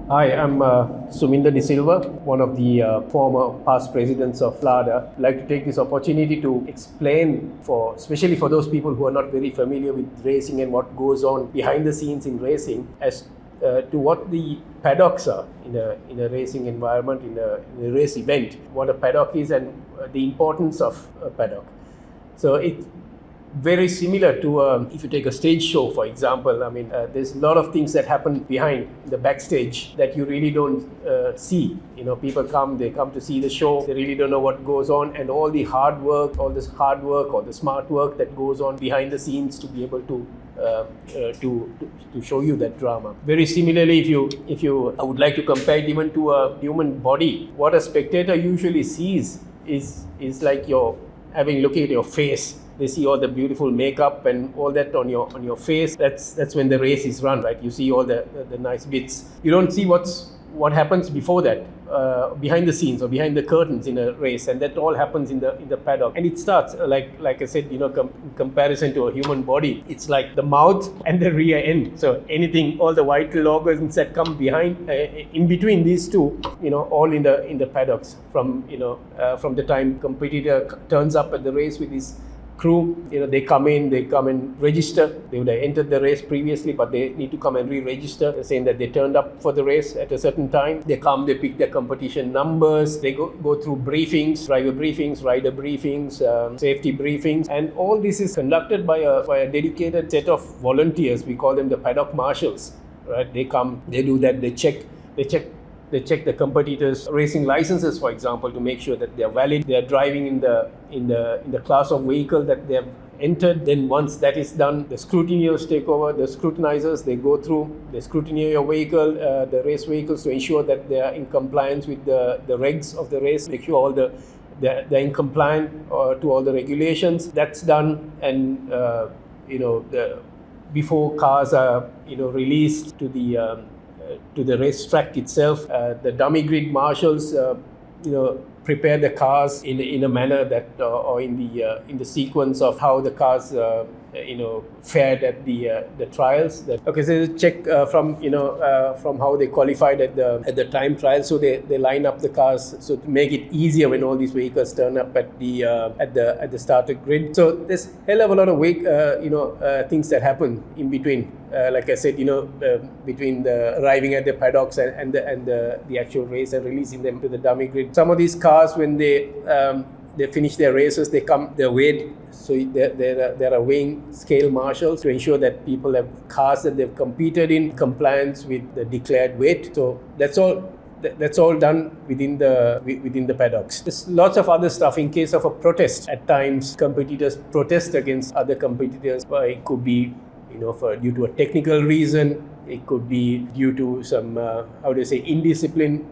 Hi, I'm Suminda De Silva, one of the former past presidents of SLADAR. I'd like to take this opportunity to explain, especially for those people who are not very familiar with racing and what goes on behind the scenes in racing, as to what the paddocks are in a racing environment, in a race event, what a paddock is and the importance of a paddock. So it's very similar to if you take a stage show, for example. I mean, there's a lot of things that happen behind the backstage that you really don't see. People come to see the show. They really don't know what goes on, and all the hard work, all the smart work that goes on behind the scenes to be able to show you that drama. Very similarly, I would like to compare it even to a human body. What a spectator usually sees is like looking at your face. They see all the beautiful makeup and all that on your face. That's when the race is run, right? You see all the nice bits. You don't see what happens before that, behind the scenes or behind the curtains in a race, and that all happens in the paddock. And it starts like I said, in comparison to a human body, it's like the mouth and the rear end. So anything, all the vital organs that come behind, in between these two, all in the paddocks. From the time competitor turns up at the race with his crew, they come and register. They would have entered the race previously, but they need to come and re-register, saying that they turned up for the race at a certain time. They come, they pick their competition numbers, they go through briefings, driver briefings, rider briefings, safety briefings, and all this is conducted by a dedicated set of volunteers. We call them the paddock marshals, right? They come, they do that, they check the competitors' racing licenses, for example, to make sure that they are valid. They are driving in the class of vehicle that they have entered. Then once that is done, the scrutineers take over. The scrutinizers, they go through, they scrutinize your vehicle, the race vehicles, to ensure that they are in compliance with the regs of the race. Make sure they're in compliance to all the regulations. That's done, and before cars are released to the racetrack itself, the dummy grid marshals prepare the cars in a manner that or in the sequence of how the cars fared at the trials. So they check from how they qualified at the time trial. So they line up the cars so to make it easier when all these vehicles turn up at the starter grid. So there's hell of a lot of things that happen in between. Like I said, between the arriving at the paddocks and the actual race and releasing them to the dummy grid. Some of these cars, when they finish their races, they're weighed. So there are weighing scale marshals to ensure that people have cars that they've competed in compliance with the declared weight. So that's all done within the paddocks. There's lots of other stuff in case of a protest. At times, competitors protest against other competitors. It could be due to a technical reason. It could be due to some, indisciplined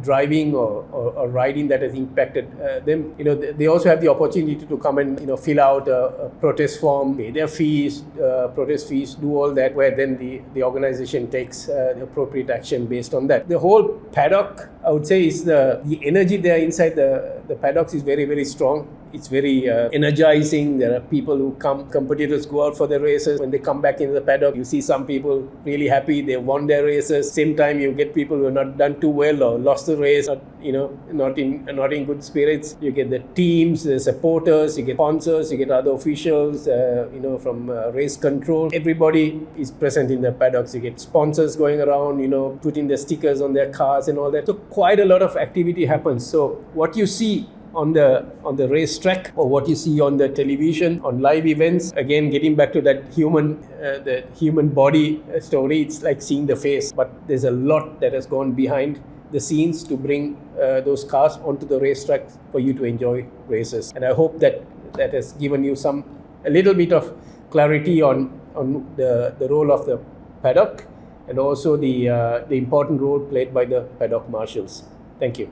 driving or riding that has impacted them. They also have the opportunity to come and fill out a protest form, pay their fees, protest fees, do all that, where then the organization takes the appropriate action based on that. The whole paddock, I would say, is the energy there inside the paddocks is very, very strong. It's very energizing. There are people who come, competitors go out for their races. When they come back into the paddock, you see some people really happy, they won their races. Same time, you get people who have not done too well or lost the race, not in good spirits. You get the teams, the supporters, you get sponsors, you get other officials, from race control. Everybody is present in the paddocks. You get sponsors going around, putting their stickers on their cars and all that. So quite a lot of activity happens. So what you see on the racetrack, or what you see on the television, on live events, again, getting back to that the human body story, it's like seeing the face. But there's a lot that has gone behind the scenes to bring those cars onto the racetrack for you to enjoy races. And I hope that has given you a little bit of clarity on the role of the paddock, and also the important role played by the paddock marshals. Thank you.